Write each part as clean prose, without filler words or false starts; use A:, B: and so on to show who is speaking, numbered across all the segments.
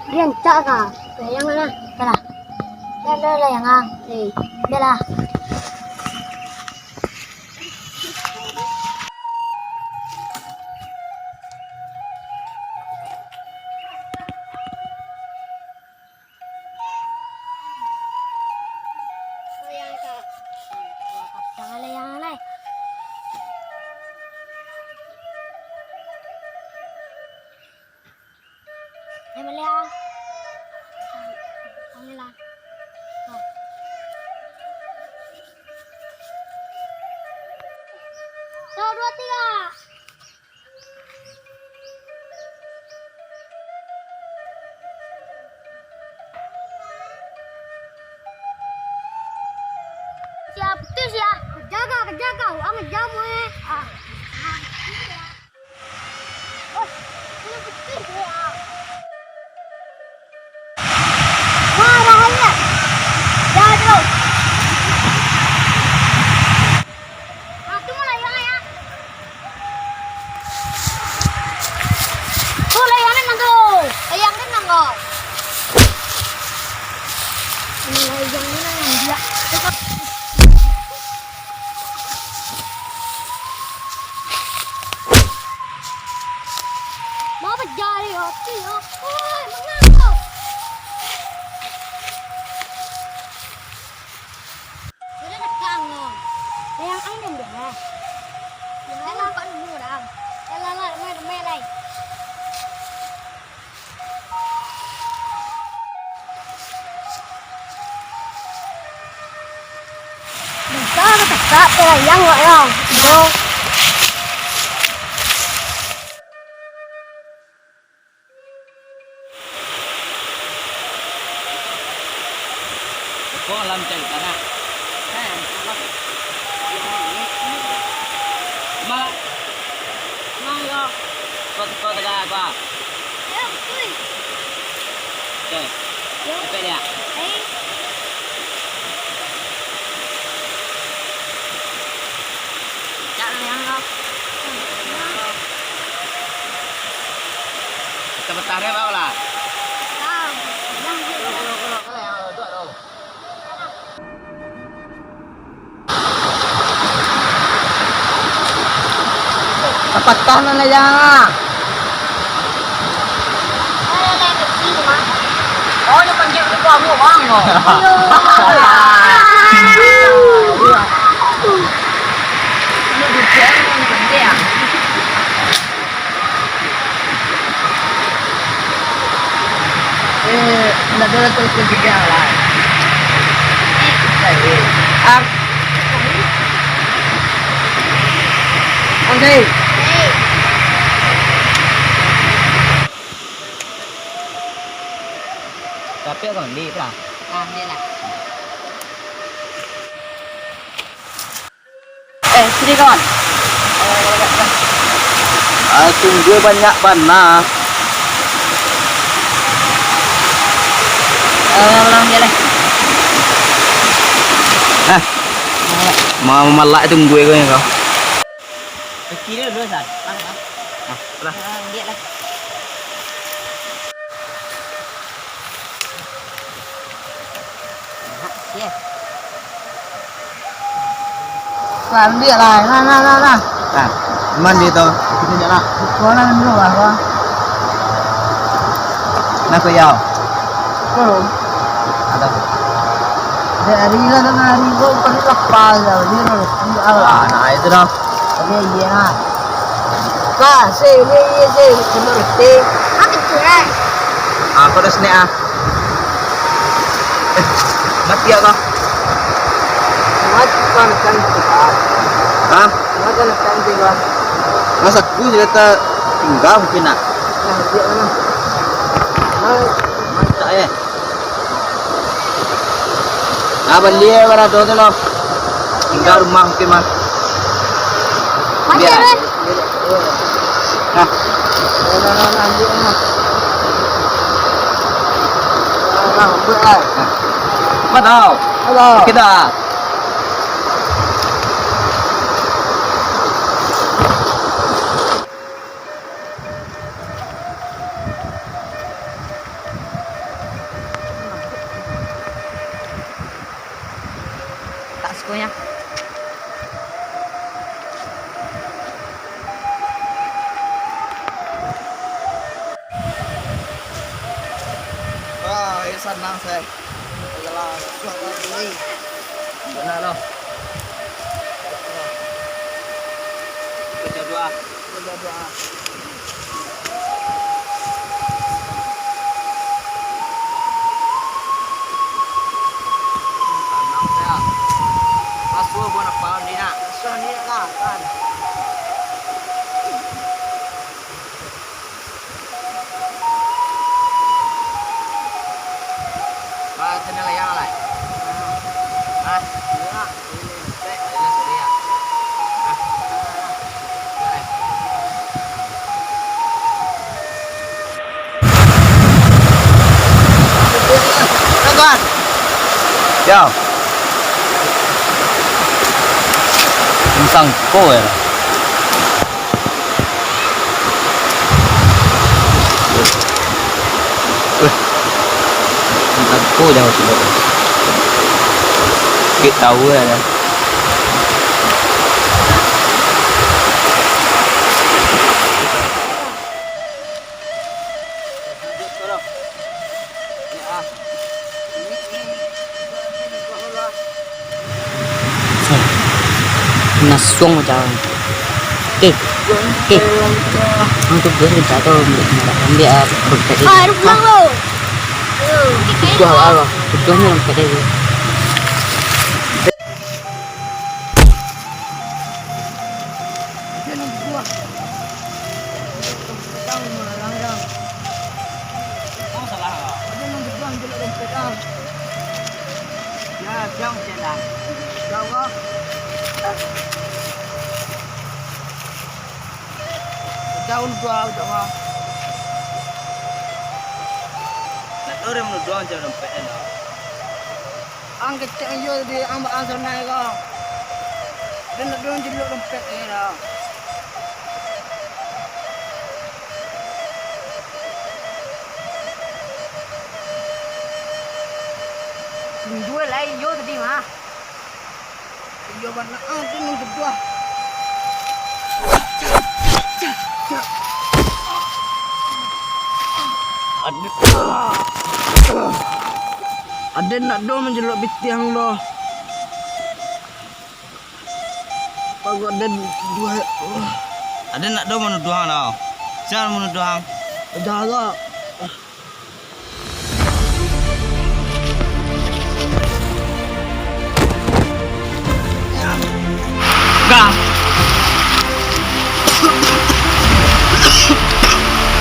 A: Rian cak ka. Yang mana? Kala. Ada yang ang. Bela. Malia. Pangilan. Satu, dua, tiga. Siap, tus ya. Kejaga. Ang jamu Ah. Oh, ini betul ya. Mau berjari hati ya. Oi, mengapa? Sudah dekat ngom. Yang anh đừng để. Cái nó vẫn mua đâu. Cái nó lại mê đây. Đừng có cái tất cả cái này yang gọi không? Đâu.
B: Kau alam cari tanah. Mak, mang yo. Kau tegak apa? Okay. Apa dia? Cak yang kau. Sebentarnya kau lah.
C: Kapatah na yang.
B: Oh, ni panggil aku kamu bang. Ini dukian ni panggil ya.
C: Nak ada terus juga lah. Okay.
B: Tapi còn đi là
C: Đi lah.
B: sini kawan.
C: Tunggu banyak panah.
B: Lang dia lah.
C: Mau malak tunggu kau yang kau.
B: Kiri dulu San.
C: Lah.
B: Dia lah. Yes.
C: Làm dia lah. Nah. Mandi tu. Kita jalan. Kau nak dulu lah. Nak kau yau.
A: Belum.
C: Ada.
A: Dari hari kau perlu lapar lah. Ni
C: Ah, nah itu dah.
A: Ini iya. Kah, ini seperti. Aku cerai.
C: Aku dah sini ah. Mati apa?
A: Makan cantik.
C: Hah?
A: Makan cantik lah.
C: Masa aku cerita tinggal mungkin nak.
A: Nah, dia mana?
C: Mantap eh. Beli mana tu loh. Tinggal rumah mungkin mas.
A: Macam mana?
C: Nah.
A: Ambil mana? Berat.
C: Apa tahu?
A: Halo.
C: Kita.
B: ya.
C: Wah, ini senang saya. Adalah suatu ini. Benar loh. Kerja doa. Kerja doa. Senang saya. Masuk buat apa ni nak? Masuk ni lah kan. Trên đây là yang lại. À, nữa. Đây là số đi à? À. Đây. Các con. Chào. Sang cô rồi. Aku dah masuk. Kita tahu lah.
B: Nasong macam. Untuk dia ni tak tahu dia berkata.
A: Ah, ada pulang lo.
B: Gua apa? Betul ni orang kata dia.
C: Daun gua udah. Orang mau doang jangan PN. Angkat cek yo di ambak ansor naik kau. Dan nak doang jadi dompet era.
B: Dua lain yo tadi mah.
C: Yo ban nak tu nung kedua. Ada nak do menjelok bitiang lo. Pagu ada dua. Ada nak do menuduh hang tau. Siapa menuduh hang? Jaga. Gah.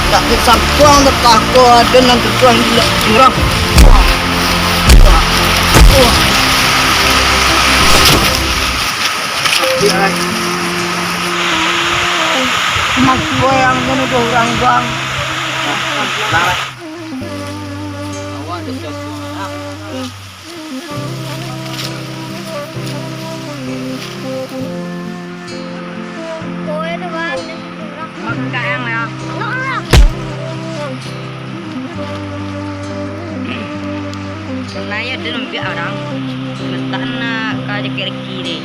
C: Tak bisa tuang dekat aku ada nanti tuang gila curang. Mak gue yang menuduh orang bang. Larat. Awak ada sesuatu.
A: Tôi nó ban.
B: Makan yang ya. Sebenarnya dia nampak orang. Letak nak kau kira kiri.